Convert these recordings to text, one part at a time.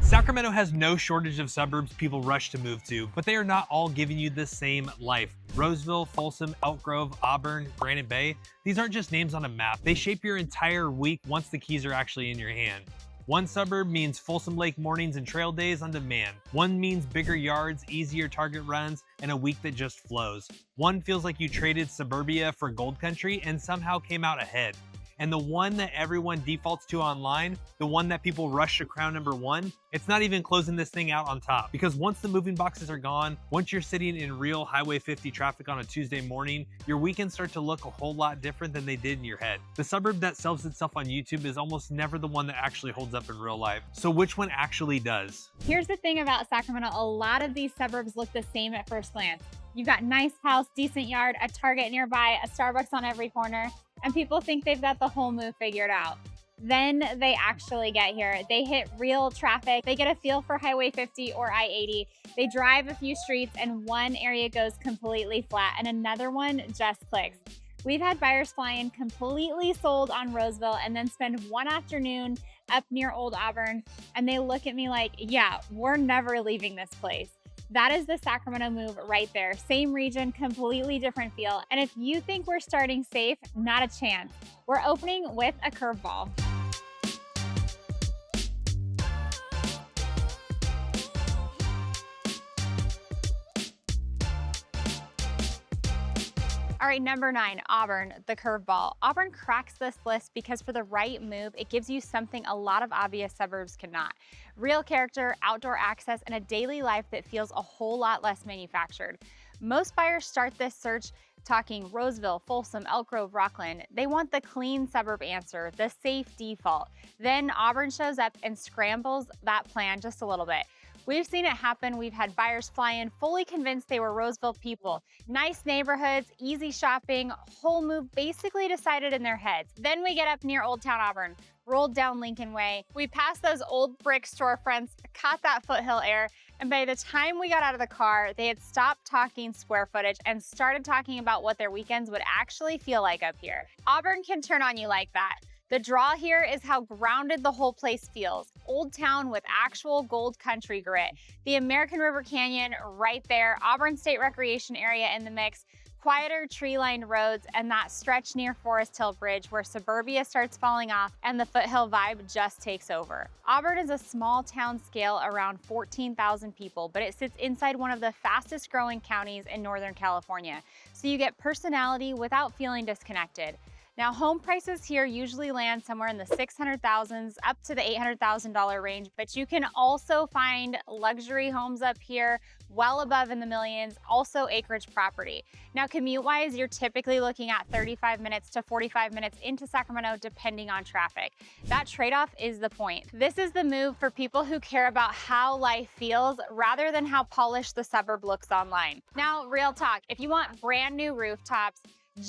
Sacramento has no shortage of suburbs people rush to move to, but they are not all giving you the same life. Roseville, Folsom, Elk Grove, Auburn, Granite Bay, these aren't just names on a map. They shape your entire week once the keys are actually in your hand. One suburb means Folsom Lake mornings and trail days on demand. One means bigger yards, easier target runs, and a week that just flows. One feels like you traded suburbia for gold country and somehow came out ahead. And the one that everyone defaults to online, the one that people rush to crown number one, it's not even closing this thing out on top. Because once the moving boxes are gone, once you're sitting in real Highway 50 traffic on a Tuesday morning, your weekends start to look a whole lot different than they did in your head. The suburb that sells itself on YouTube is almost never the one that actually holds up in real life. So which one actually does? Here's the thing about Sacramento, a lot of these suburbs look the same at first glance. You've got nice house, decent yard, a Target nearby, a Starbucks on every corner, and people think they've got the whole move figured out. Then they actually get here. They hit real traffic. They get a feel for Highway 50 or I-80. They drive a few streets and one area goes completely flat and another one just clicks. We've had buyers fly in completely sold on Roseville and then spend one afternoon up near Old Auburn, and they look at me like, yeah, we're never leaving this place. That is the Sacramento move right there. Same region, completely different feel. And if you think we're starting safe, not a chance. We're opening with a curveball. All right, number 9, Auburn, the curveball. Auburn cracks this list because for the right move, it gives you something a lot of obvious suburbs cannot. Real character, outdoor access, and a daily life that feels a whole lot less manufactured. Most buyers start this search talking Roseville, Folsom, Elk Grove, Rockland. They want the clean suburb answer, the safe default. Then Auburn shows up and scrambles that plan just a little bit. We've seen it happen. We've had buyers fly in fully convinced they were Roseville people. Nice neighborhoods, easy shopping, whole move basically decided in their heads. Then we get up near Old Town Auburn, rolled down Lincoln Way. We passed those old brick storefronts, caught that foothill air, and by the time we got out of the car, they had stopped talking square footage and started talking about what their weekends would actually feel like up here. Auburn can turn on you like that. The draw here is how grounded the whole place feels. Old town with actual gold country grit. The American River Canyon right there, Auburn State Recreation Area in the mix, quieter tree-lined roads, and that stretch near Forest Hill Bridge where suburbia starts falling off and the foothill vibe just takes over. Auburn is a small town scale around 14,000 people, but it sits inside one of the fastest growing counties in Northern California. So you get personality without feeling disconnected. Now, home prices here usually land somewhere in the $600,000s up to the $800,000 range, but you can also find luxury homes up here well above in the millions, also acreage property. Now, commute-wise, you're typically looking at 35 minutes to 45 minutes into Sacramento, depending on traffic. That trade-off is the point. This is the move for people who care about how life feels rather than how polished the suburb looks online. Now, real talk, if you want brand new rooftops,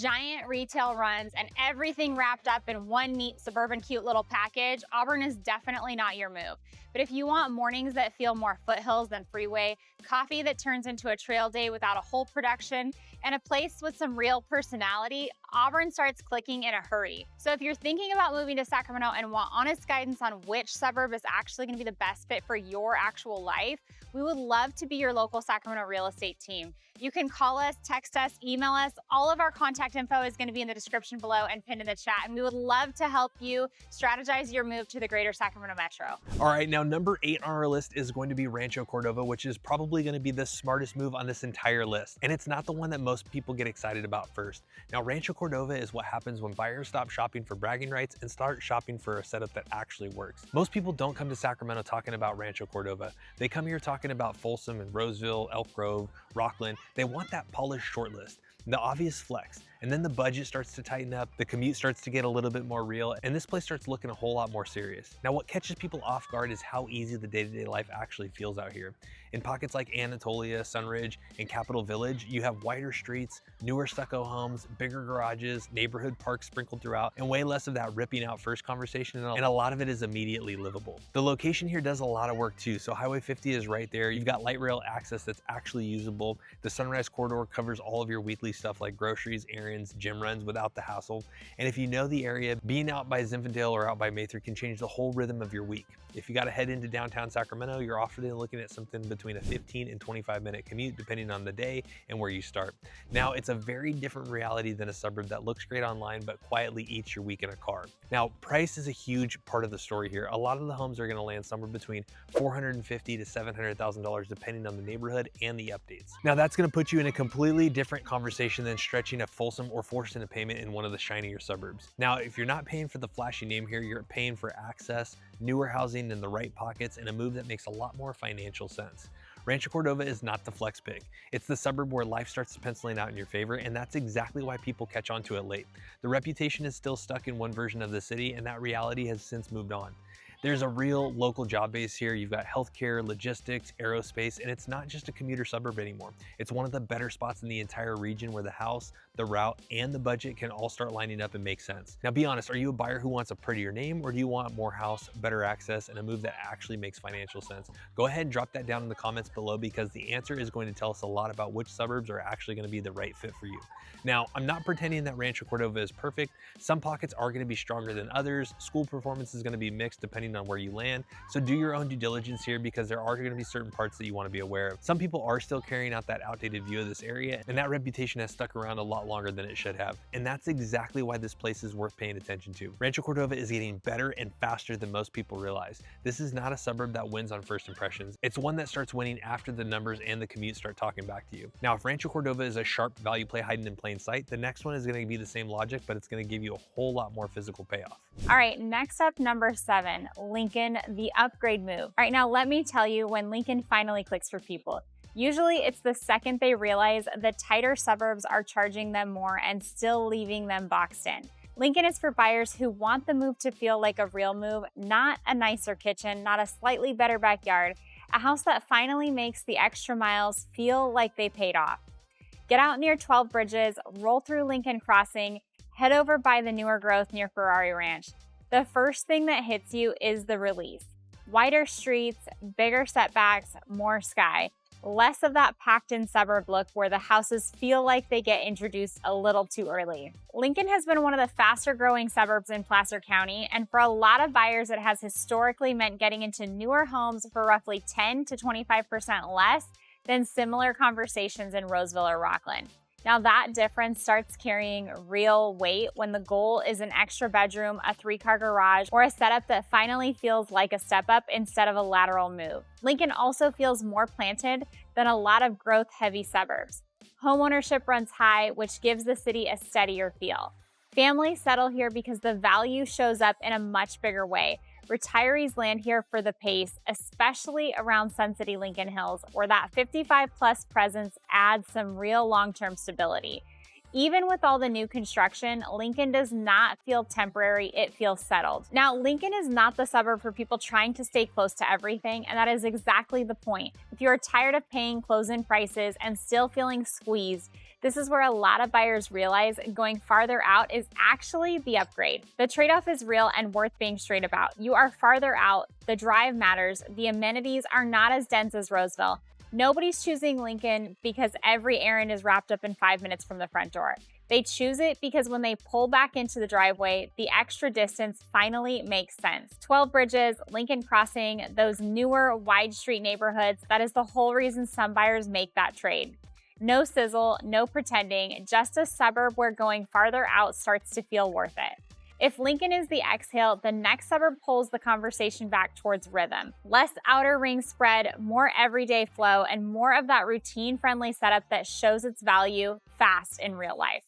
giant retail runs, and everything wrapped up in one neat suburban cute little package, Auburn is definitely not your move. But if you want mornings that feel more foothills than freeway, coffee that turns into a trail day without a whole production, and a place with some real personality, Auburn starts clicking in a hurry. So if you're thinking about moving to Sacramento and want honest guidance on which suburb is actually gonna be the best fit for your actual life, we would love to be your local Sacramento real estate team. You can call us, text us, email us. All of our contact info is gonna be in the description below and pinned in the chat, and we would love to help you strategize your move to the greater Sacramento metro. All right, now number 8 on our list is going to be Rancho Cordova, which is probably going to be the smartest move on this entire list. And it's not the one that most people get excited about first. Now, Rancho Cordova is what happens when buyers stop shopping for bragging rights and start shopping for a setup that actually works. Most people don't come to Sacramento talking about Rancho Cordova. They come here talking about Folsom and Roseville, Elk Grove, Rockland. They want that polished shortlist, the obvious flex. And then the budget starts to tighten up, the commute starts to get a little bit more real, and this place starts looking a whole lot more serious. Now, what catches people off guard is how easy the day-to-day life actually feels out here. In pockets like Anatolia, Sunridge, and Capitol Village, you have wider streets, newer stucco homes, bigger garages, neighborhood parks sprinkled throughout, and way less of that ripping out first conversation, and a lot of it is immediately livable. The location here does a lot of work too, so Highway 50 is right there. You've got light rail access that's actually usable. The Sunrise Corridor covers all of your weekly stuff like groceries, errands, errands, gym runs without the hassle. And if you know the area, being out by Zinfandel or out by Mather can change the whole rhythm of your week. If you got to head into downtown Sacramento, you're often looking at something between a 15 and 25-minute commute, depending on the day and where you start. Now, it's a very different reality than a suburb that looks great online, but quietly eats your week in a car. Now, price is a huge part of the story here. A lot of the homes are going to land somewhere between $450,000 to $700,000, depending on the neighborhood and the updates. Now, that's going to put you in a completely different conversation than stretching a Folsom or forced into payment in one of the shinier suburbs. Now, if you're not paying for the flashy name here, you're paying for access, newer housing in the right pockets, and a move that makes a lot more financial sense. Rancho Cordova is not the flex pick. It's the suburb where life starts penciling out in your favor, and that's exactly why people catch on to it late. The reputation is still stuck in one version of the city, and that reality has since moved on. There's a real local job base here. You've got healthcare, logistics, aerospace, and it's not just a commuter suburb anymore. It's one of the better spots in the entire region where the house, the route, and the budget can all start lining up and make sense. Now be honest, are you a buyer who wants a prettier name, or do you want more house, better access, and a move that actually makes financial sense? Go ahead and drop that down in the comments below, because the answer is going to tell us a lot about which suburbs are actually going to be the right fit for you. Now, I'm not pretending that Rancho Cordova is perfect. Some pockets are going to be stronger than others. School performance is going to be mixed depending on where you land. So do your own due diligence here, because there are going to be certain parts that you want to be aware of. Some people are still carrying out that outdated view of this area, and that reputation has stuck around a lot longer than it should have. And that's exactly why this place is worth paying attention to. Rancho Cordova is getting better and faster than most people realize. This is not a suburb that wins on first impressions. It's one that starts winning after the numbers and the commute start talking back to you. Now, if Rancho Cordova is a sharp value play hiding in plain sight, the next one is going to be the same logic, but it's going to give you a whole lot more physical payoff. All right, next up, number 7, Lincoln, the upgrade move. All right, now let me tell you when Lincoln finally clicks for people. Usually it's the second they realize the tighter suburbs are charging them more and still leaving them boxed in. Lincoln is for buyers who want the move to feel like a real move, not a nicer kitchen, not a slightly better backyard, a house that finally makes the extra miles feel like they paid off. Get out near 12 Bridges, roll through Lincoln Crossing, head over by the newer growth near Ferrari Ranch. The first thing that hits you is the release. Wider streets, bigger setbacks, more sky. Less of that packed-in suburb look where the houses feel like they get introduced a little too early. Lincoln has been one of the faster-growing suburbs in Placer County, and for a lot of buyers, it has historically meant getting into newer homes for roughly 10 to 25% less than similar conversations in Roseville or Rockland. Now that difference starts carrying real weight when the goal is an extra bedroom, a 3-car garage, or a setup that finally feels like a step up instead of a lateral move. Lincoln also feels more planted than a lot of growth-heavy suburbs. Homeownership runs high, which gives the city a steadier feel. Families settle here because the value shows up in a much bigger way. Retirees land here for the pace, especially around Sun City Lincoln Hills, where that 55-plus presence adds some real long-term stability. Even with all the new construction, Lincoln does not feel temporary, it feels settled. Now, Lincoln is not the suburb for people trying to stay close to everything, and that is exactly the point. If you are tired of paying close-in prices and still feeling squeezed, this is where a lot of buyers realize going farther out is actually the upgrade. The trade-off is real and worth being straight about. You are farther out, the drive matters, the amenities are not as dense as Roseville. Nobody's choosing Lincoln because every errand is wrapped up in 5 minutes from the front door. They choose it because when they pull back into the driveway, the extra distance finally makes sense. 12 Bridges, Lincoln Crossing, those newer wide street neighborhoods, that is the whole reason some buyers make that trade. No sizzle, no pretending, just a suburb where going farther out starts to feel worth it. If Lincoln is the exhale, the next suburb pulls the conversation back towards rhythm. Less outer ring spread, more everyday flow, and more of that routine-friendly setup that shows its value fast in real life.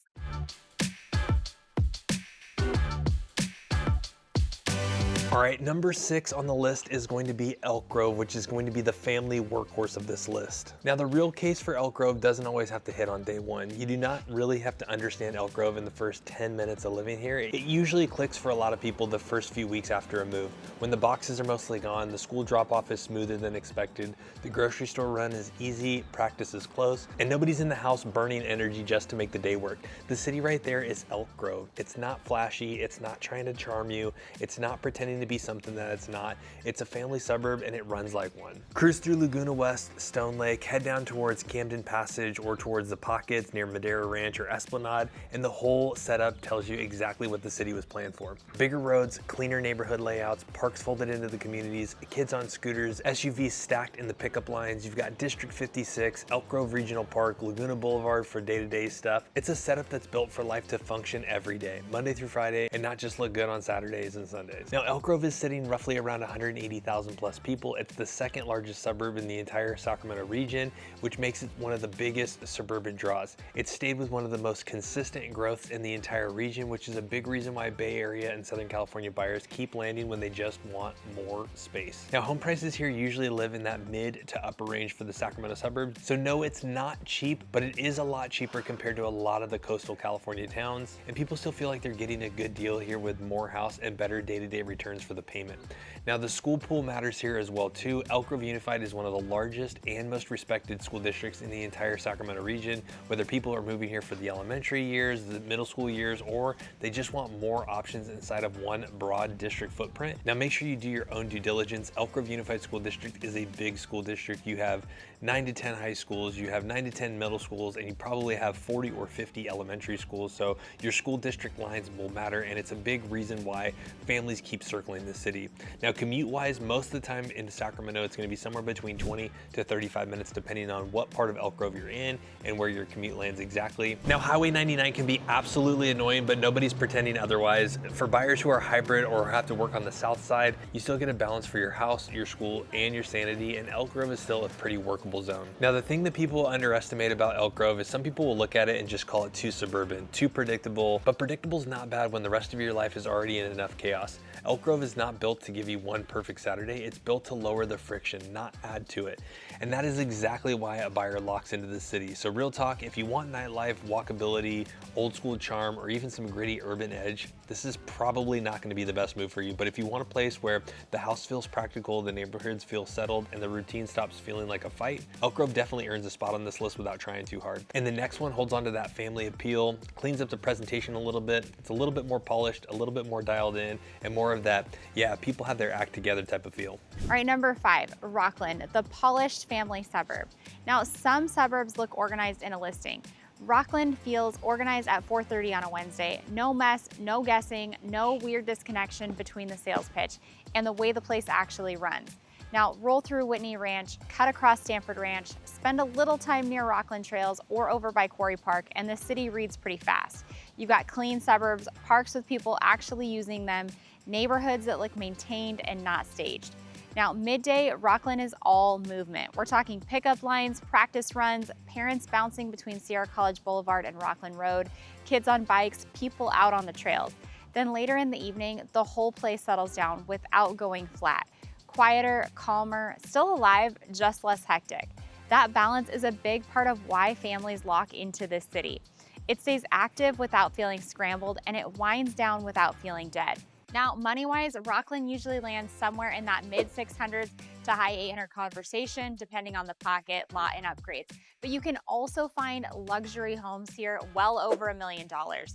All right, number 6 on the list is going to be Elk Grove, which is going to be the family workhorse of this list. Now, the real case for Elk Grove doesn't always have to hit on day one. You do not really have to understand Elk Grove in the first 10 minutes of living here. It usually clicks for a lot of people the first few weeks after a move. When the boxes are mostly gone, the school drop-off is smoother than expected, the grocery store run is easy, practice is close, and nobody's in the house burning energy just to make the day work. The city right there is Elk Grove. It's not flashy, it's not trying to charm you, it's not pretending pretend to be something that it's not. It's a family suburb and it runs like one. Cruise through Laguna West, Stone Lake, head down towards Camden Passage or towards the Pockets near Madera Ranch or Esplanade, and the whole setup tells you exactly what the city was planned for. Bigger roads, cleaner neighborhood layouts, parks folded into the communities, kids on scooters, SUVs stacked in the pickup lines. You've got District 56, Elk Grove Regional Park, Laguna Boulevard for day-to-day stuff. It's a setup that's built for life to function every day, Monday through Friday, and not just look good on Saturdays and Sundays. Now, Elk Grove is sitting roughly around 180,000 plus people. It's the second largest suburb in the entire Sacramento region, which makes it one of the biggest suburban draws. It's stayed with one of the most consistent growths in the entire region, which is a big reason why Bay Area and Southern California buyers keep landing when they just want more space. Now, home prices here usually live in that mid to upper range for the Sacramento suburbs, so no, it's not cheap, but it is a lot cheaper compared to a lot of the coastal California towns, and people still feel like they're getting a good deal here with more house and better day-to-day returns for the payment. Now, the school pool matters here as well too. Elk Grove Unified is one of the largest and most respected school districts in the entire Sacramento region, whether people are moving here for the elementary years, the middle school years, or they just want more options inside of one broad district footprint. Now, make sure you do your own due diligence. Elk Grove Unified School District is a big school district. You have 9 to 10 high schools, you have 9 to 10 middle schools, and you probably have 40 or 50 elementary schools. So your school district lines will matter, and it's a big reason why families keep circling the city. Now, commute-wise, most of the time in Sacramento, it's going to be somewhere between 20 to 35 minutes, depending on what part of Elk Grove you're in and where your commute lands exactly. Now, Highway 99 can be absolutely annoying, but nobody's pretending otherwise. For buyers who are hybrid or have to work on the south side, you still get a balance for your house, your school, and your sanity, and Elk Grove is still a pretty workable zone. Now, the thing that people underestimate about Elk Grove is some people will look at it and just call it too suburban, too predictable, but predictable is not bad when the rest of your life is already in enough chaos. Elk Grove is not built to give you one perfect Saturday, it's built to lower the friction, not add to it. And that is exactly why a buyer locks into the city. So real talk, if you want nightlife, walkability, old school charm, or even some gritty urban edge, this is probably not going to be the best move for you. But if you want a place where the house feels practical, the neighborhoods feel settled, and the routine stops feeling like a fight, Elk Grove definitely earns a spot on this list without trying too hard. And the next one holds on to that family appeal, cleans up the presentation a little bit. It's a little bit more polished, a little bit more dialed in, and more of that, yeah, people have their act together type of feel. All right, number 5, Rockland, the polished family suburb. Now, some suburbs look organized in a listing. Rockland feels organized at 4:30 on a Wednesday. No mess, no guessing, no weird disconnection between the sales pitch and the way the place actually runs. Now, roll through Whitney Ranch, cut across Stanford Ranch, spend a little time near Rockland Trails or over by Quarry Park, and the city reads pretty fast. You've got clean suburbs, parks with people actually using them, neighborhoods that look maintained and not staged. Now, midday, Rockland is all movement. We're talking pickup lines, practice runs, parents bouncing between Sierra College Boulevard and Rockland Road, kids on bikes, people out on the trails. Then later in the evening, the whole place settles down without going flat. Quieter, calmer, still alive, just less hectic. That balance is a big part of why families lock into this city. It stays active without feeling scrambled, and it winds down without feeling dead. Now, money-wise, Rockland usually lands somewhere in that mid-600s to high 800 conversation, depending on the pocket, lot, and upgrades. But you can also find luxury homes here well over $1 million.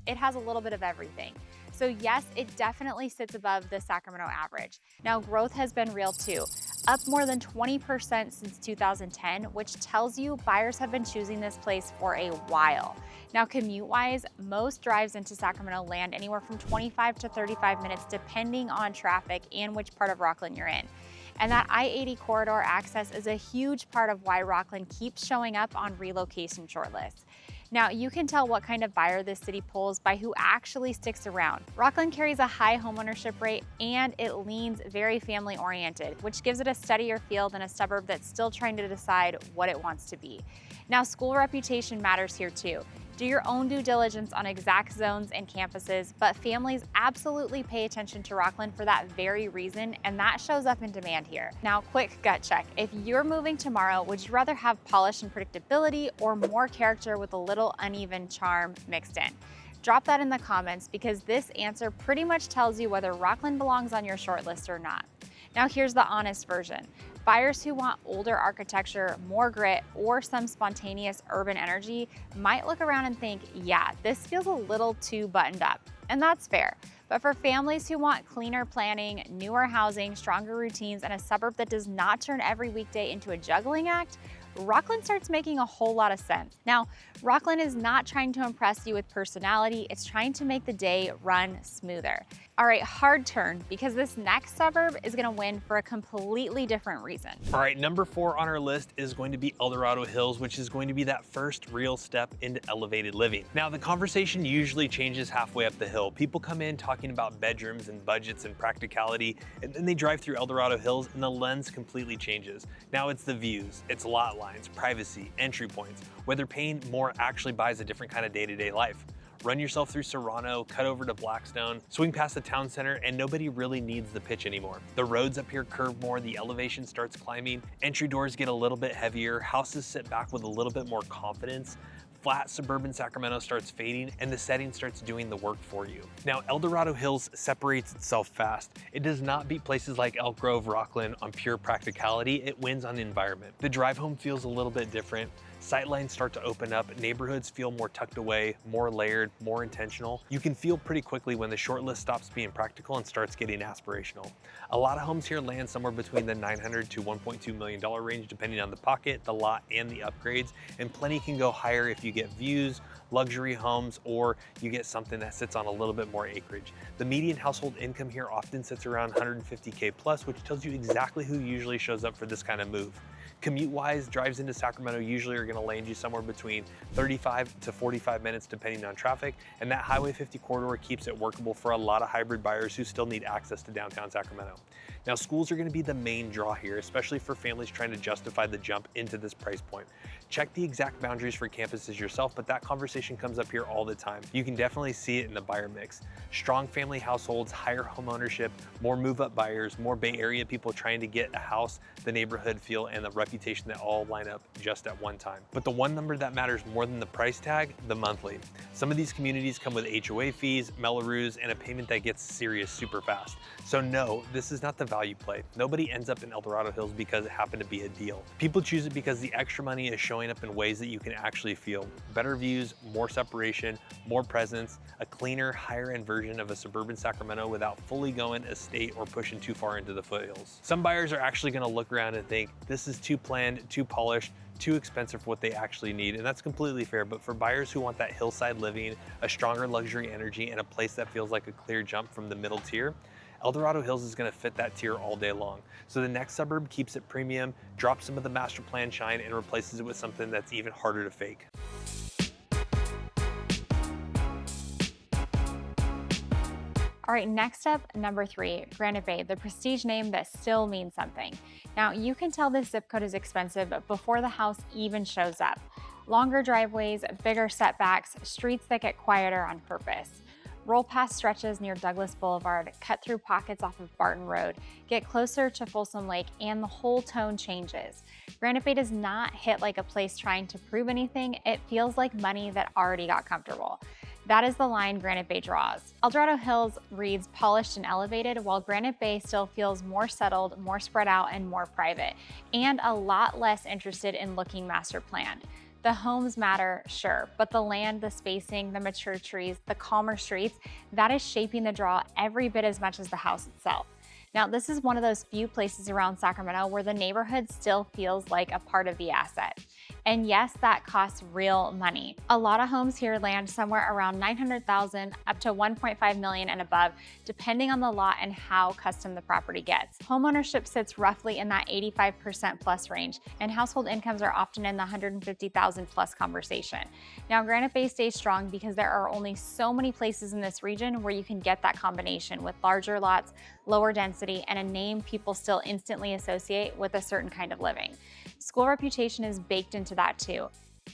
It has a little bit of everything. So yes, it definitely sits above the Sacramento average. Now, growth has been real too, up more than 20% since 2010, which tells you buyers have been choosing this place for a while. Now, commute-wise, most drives into Sacramento land anywhere from 25 to 35 minutes, depending on traffic and which part of Rockland you're in. And that I-80 corridor access is a huge part of why Rockland keeps showing up on relocation shortlists. Now, you can tell what kind of buyer this city pulls by who actually sticks around. Rockland carries a high homeownership rate and it leans very family oriented, which gives it a steadier feel than a suburb that's still trying to decide what it wants to be. Now, school reputation matters here too. Do your own due diligence on exact zones and campuses, but families absolutely pay attention to Rockland for that very reason, and that shows up in demand here. Now, quick gut check. If you're moving tomorrow, would you rather have polish and predictability or more character with a little uneven charm mixed in? Drop that in the comments because this answer pretty much tells you whether Rockland belongs on your shortlist or not. Now, here's the honest version. Buyers who want older architecture, more grit, or some spontaneous urban energy might look around and think, yeah, this feels a little too buttoned up. And that's fair. But for families who want cleaner planning, newer housing, stronger routines, and a suburb that does not turn every weekday into a juggling act, Rockland starts making a whole lot of sense. Now, Rockland is not trying to impress you with personality, it's trying to make the day run smoother. All right, hard turn, because this next suburb is gonna win for a completely different reason. All right, number 4 on our list is going to be El Dorado Hills, which is going to be that first real step into elevated living. Now, the conversation usually changes halfway up the hill. People come in talking about bedrooms and budgets and practicality, and then they drive through El Dorado Hills and the lens completely changes. Now it's the views, it's lot lines, privacy, entry points, whether paying more actually buys a different kind of day-to-day life. Run yourself through Serrano, cut over to Blackstone, swing past the town center, and nobody really needs the pitch anymore. The roads up here curve more, the elevation starts climbing, entry doors get a little bit heavier, houses sit back with a little bit more confidence, flat suburban Sacramento starts fading, and the setting starts doing the work for you. Now, El Dorado Hills separates itself fast. It does not beat places like Elk Grove, Rockland on pure practicality, it wins on environment. The drive home feels a little bit different. Sightlines start to open up, neighborhoods feel more tucked away, more layered, more intentional. You can feel pretty quickly when the short list stops being practical and starts getting aspirational. A lot of homes here land somewhere between the $900 to $1.2 million range, depending on the pocket, the lot, and the upgrades, and plenty can go higher if you get views, luxury homes, or you get something that sits on a little bit more acreage. The median household income here often sits around 150K plus, which tells you exactly who usually shows up for this kind of move. Commute-wise, drives into Sacramento usually are going to land you somewhere between 35 to 45 minutes depending on traffic, and that Highway 50 corridor keeps it workable for a lot of hybrid buyers who still need access to downtown Sacramento. Now, schools are going to be the main draw here, especially for families trying to justify the jump into this price point. Check the exact boundaries for campuses yourself, but that conversation comes up here all the time. You can definitely see it in the buyer mix. Strong family households, higher home ownership, more move-up buyers, more Bay Area people trying to get a house, the neighborhood feel, and the reputation that all line up just at one time. But the one number that matters more than the price tag, the monthly. Some of these communities come with HOA fees, Melloroos, and a payment that gets serious super fast. So no, this is not the value play. Nobody ends up in El Dorado Hills because it happened to be a deal. People choose it because the extra money is showing up in ways that you can actually feel. Better views, more separation, more presence, a cleaner, higher end version of a suburban Sacramento without fully going estate or pushing too far into the foothills. Some buyers are actually going to look around and think this is too planned, too polished, too expensive for what they actually need, and that's completely fair. But for buyers who want that hillside living, a stronger luxury energy, and a place that feels like a clear jump from the middle tier, El Dorado Hills is going to fit that tier all day long. So the next suburb keeps it premium, drops some of the master plan shine, and replaces it with something that's even harder to fake. All right, next up, number 3, Granite Bay, the prestige name that still means something. Now, you can tell this zip code is expensive before the house even shows up. Longer driveways, bigger setbacks, streets that get quieter on purpose. Roll past stretches near Douglas Boulevard, cut through pockets off of Barton Road, get closer to Folsom Lake, and the whole tone changes. Granite Bay does not hit like a place trying to prove anything, it feels like money that already got comfortable. That is the line Granite Bay draws. El Dorado Hills reads polished and elevated, while Granite Bay still feels more settled, more spread out, and more private, and a lot less interested in looking master planned. The homes matter, sure, but the land, the spacing, the mature trees, the calmer streets, that is shaping the draw every bit as much as the house itself. Now, this is one of those few places around Sacramento where the neighborhood still feels like a part of the asset. And yes, that costs real money. A lot of homes here land somewhere around $900,000 up to $1.5 million and above, depending on the lot and how custom the property gets. Homeownership sits roughly in that 85% plus range, and household incomes are often in the $150,000 plus conversation. Now, Granite Bay stays strong because there are only so many places in this region where you can get that combination with larger lots, lower density, and a name people still instantly associate with a certain kind of living. School reputation is baked into that too.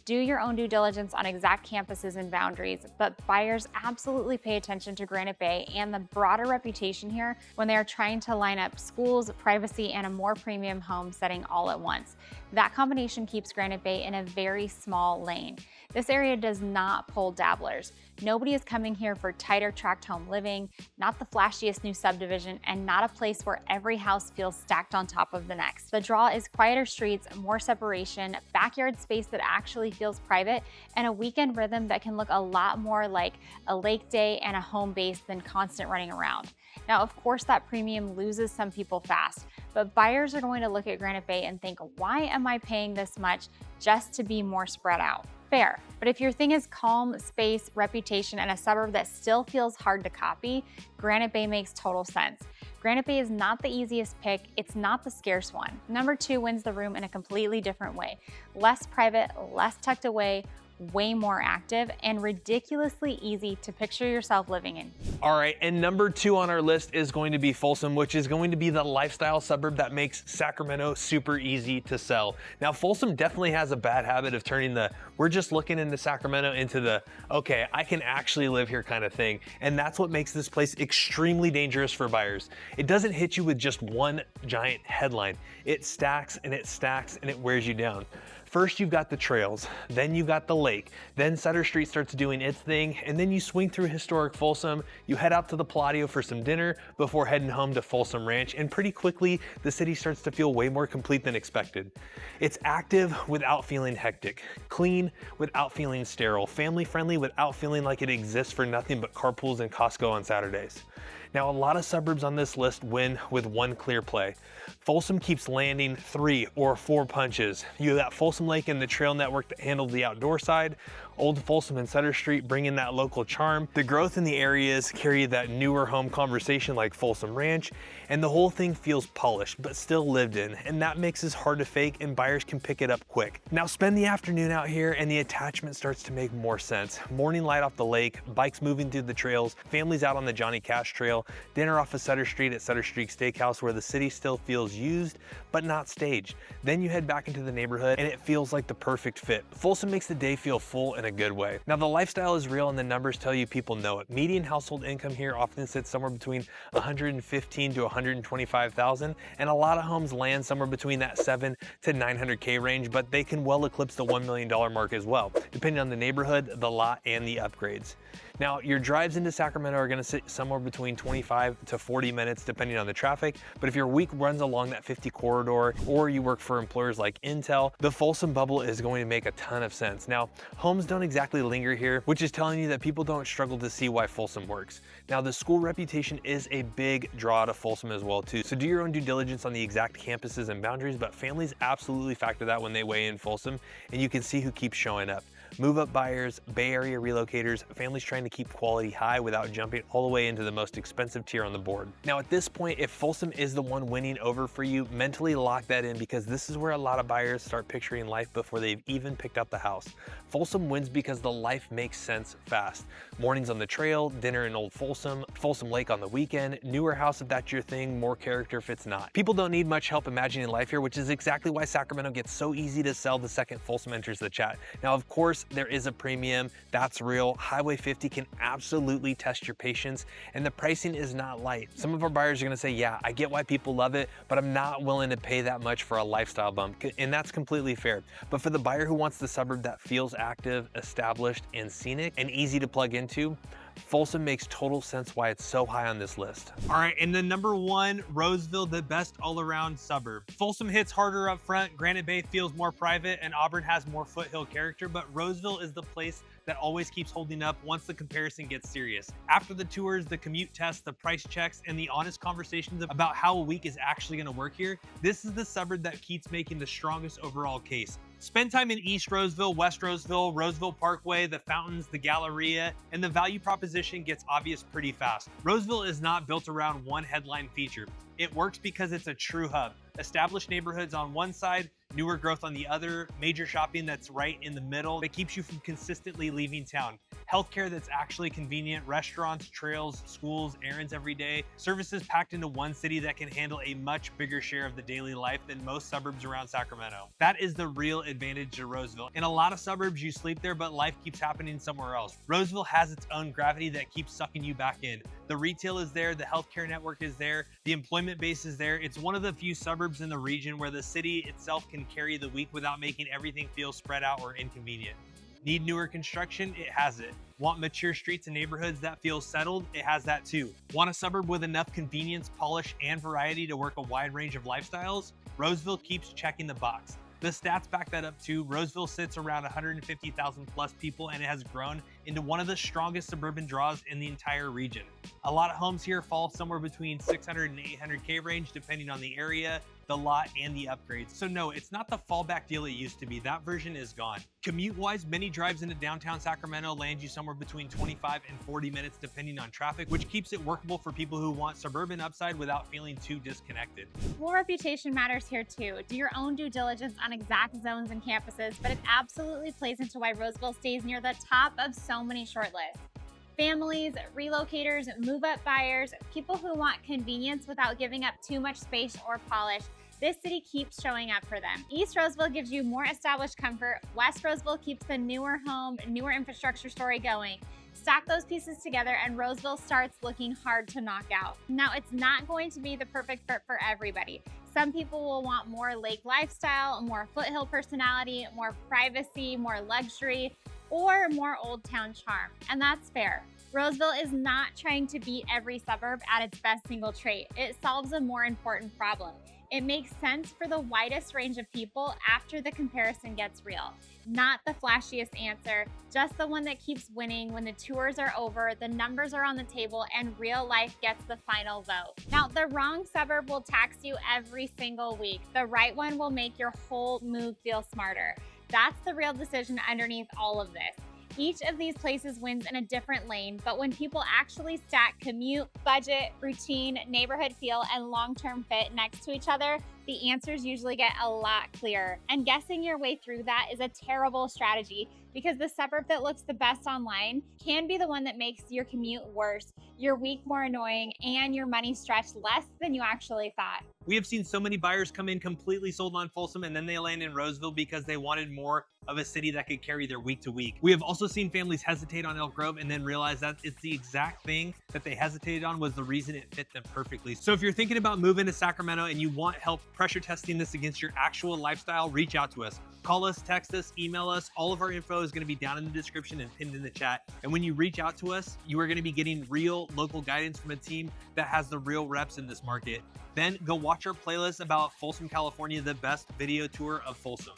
Do your own due diligence on exact campuses and boundaries, but buyers absolutely pay attention to Granite Bay and the broader reputation here when they are trying to line up schools, privacy, and a more premium home setting all at once. That combination keeps Granite Bay in a very small lane. This area does not pull dabblers. Nobody is coming here for tighter tract home living, not the flashiest new subdivision, and not a place where every house feels stacked on top of the next. The draw is quieter streets, more separation, backyard space that actually actually feels private, and a weekend rhythm that can look a lot more like a lake day and a home base than constant running around. Now, of course, that premium loses some people fast, but buyers are going to look at Granite Bay and think, why am I paying this much just to be more spread out? Fair. But if your thing is calm, space, reputation, and a suburb that still feels hard to copy, Granite Bay makes total sense. Granite Bay is not the easiest pick, it's not the scarce one. Number 2 wins the room in a completely different way. Less private, less tucked away, way more active, and ridiculously easy to picture yourself living in. All right, and number 2 on our list is going to be Folsom, which is going to be the lifestyle suburb that makes Sacramento super easy to sell. Now, Folsom definitely has a bad habit of turning the we're just looking into Sacramento into the okay, I can actually live here kind of thing. And that's what makes this place extremely dangerous for buyers. It doesn't hit you with just one giant headline. It stacks and it stacks and it wears you down. First, you've got the trails, then you got the lake, then Sutter Street starts doing its thing, and then you swing through historic Folsom, you head out to the Palladio for some dinner before heading home to Folsom Ranch, and pretty quickly, the city starts to feel way more complete than expected. It's active without feeling hectic, clean without feeling sterile, family friendly without feeling like it exists for nothing but carpools and Costco on Saturdays. Now, a lot of suburbs on this list win with one clear play. Folsom keeps landing 3 or 4 punches. You got Folsom Lake and the trail network that handled the outdoor side. Old Folsom and Sutter Street bring in that local charm. The growth in the areas carry that newer home conversation like Folsom Ranch, and the whole thing feels polished but still lived in, and that makes it hard to fake and buyers can pick it up quick. Now spend the afternoon out here and the attachment starts to make more sense. Morning light off the lake, bikes moving through the trails, families out on the Johnny Cash Trail, dinner off of Sutter Street at Sutter Street Steakhouse where the city still feels used but not staged. Then you head back into the neighborhood and it feels like the perfect fit. Folsom makes the day feel full in a good way. Now the lifestyle is real and the numbers tell you people know it. Median household income here often sits somewhere between $115,000 to $125,000, and a lot of homes land somewhere between that $700,000 to $900K range, but they can well eclipse the $1 million mark as well, depending on the neighborhood, the lot, and the upgrades. Now, your drives into Sacramento are gonna sit somewhere between 25 to 40 minutes, depending on the traffic. But if your week runs along that 50 corridor, or you work for employers like Intel, the Folsom bubble is going to make a ton of sense. Now, homes don't exactly linger here, which is telling you that people don't struggle to see why Folsom works. Now, the school reputation is a big draw to Folsom as well, too. So do your own due diligence on the exact campuses and boundaries, but families absolutely factor that when they weigh in Folsom, and you can see who keeps showing up. Move-up buyers, Bay Area relocators, families trying to keep quality high without jumping all the way into the most expensive tier on the board. Now at this point, if Folsom is the one winning over for you, mentally lock that in because this is where a lot of buyers start picturing life before they've even picked up the house. Folsom wins because the life makes sense fast. Mornings on the trail, dinner in Old Folsom, Folsom Lake on the weekend, newer house if that's your thing, more character if it's not. People don't need much help imagining life here, which is exactly why Sacramento gets so easy to sell the second Folsom enters the chat. Now of course, there is a premium, that's real. Highway 50 can absolutely test your patience, and the pricing is not light. Some of our buyers are gonna say, yeah, I get why people love it, but I'm not willing to pay that much for a lifestyle bump, and that's completely fair. But for the buyer who wants the suburb that feels active, established, and scenic, and easy to plug into, Folsom makes total sense why it's so high on this list. All right, and then number 1, Roseville, the best all-around suburb. Folsom hits harder up front, Granite Bay feels more private, and Auburn has more foothill character, but Roseville is the place that always keeps holding up once the comparison gets serious. After the tours, the commute tests, the price checks, and the honest conversations about how a week is actually gonna work here, this is the suburb that keeps making the strongest overall case. Spend time in East Roseville, West Roseville, Roseville Parkway, the fountains, the Galleria, and the value proposition gets obvious pretty fast. Roseville is not built around one headline feature. It works because it's a true hub. Established neighborhoods on one side, newer growth on the other, major shopping that's right in the middle that keeps you from consistently leaving town. Healthcare that's actually convenient, restaurants, trails, schools, errands every day, services packed into one city that can handle a much bigger share of the daily life than most suburbs around Sacramento. That is the real advantage to Roseville. In a lot of suburbs, you sleep there, but life keeps happening somewhere else. Roseville has its own gravity that keeps sucking you back in. The retail is there, the healthcare network is there, the employment base is there. It's one of the few suburbs in the region where the city itself can carry the week without making everything feel spread out or inconvenient. Need newer construction? It has it. Want mature streets and neighborhoods that feel settled? It has that too. Want a suburb with enough convenience, polish, and variety to work a wide range of lifestyles? Roseville keeps checking the box. The stats back that up too. Roseville sits around 150,000 plus people, and it has grown into one of the strongest suburban draws in the entire region. A lot of homes here fall somewhere between 600 and 800K range, depending on the area, the lot, and the upgrades. So no, it's not the fallback deal it used to be. That version is gone. Commute-wise, many drives into downtown Sacramento land you somewhere between 25 and 40 minutes, depending on traffic, which keeps it workable for people who want suburban upside without feeling too disconnected. Well, reputation matters here too. Do your own due diligence on exact zones and campuses, but it absolutely plays into why Roseville stays near the top of so many shortlists. Families, relocators, move-up buyers, people who want convenience without giving up too much space or polish. This city keeps showing up for them. East Roseville gives you more established comfort. West Roseville keeps the newer home, newer infrastructure story going. Stack those pieces together and Roseville starts looking hard to knock out. Now, it's not going to be the perfect fit for everybody. Some people will want more lake lifestyle, more foothill personality, more privacy, more luxury, or more old town charm, and that's fair. Roseville is not trying to beat every suburb at its best single trait. It solves a more important problem. It makes sense for the widest range of people after the comparison gets real. Not the flashiest answer, just the one that keeps winning when the tours are over, the numbers are on the table, and real life gets the final vote. Now, the wrong suburb will tax you every single week. The right one will make your whole move feel smarter. That's the real decision underneath all of this. Each of these places wins in a different lane, but when people actually stack commute, budget, routine, neighborhood feel, and long-term fit next to each other, the answers usually get a lot clearer. And guessing your way through that is a terrible strategy because the suburb that looks the best online can be the one that makes your commute worse, your week more annoying, and your money stretched less than you actually thought. We have seen so many buyers come in completely sold on Folsom, and then they land in Roseville because they wanted more of a city that could carry their week to week. We have also seen families hesitate on Elk Grove and then realize that it's the exact thing that they hesitated on was the reason it fit them perfectly. So if you're thinking about moving to Sacramento and you want help pressure testing this against your actual lifestyle, reach out to us. Call us, text us, email us. All of our info is going to be down in the description and pinned in the chat. And when you reach out to us, you are going to be getting real local guidance from a team that has the real reps in this market. Then go watch our playlist about Folsom, California, the best video tour of Folsom.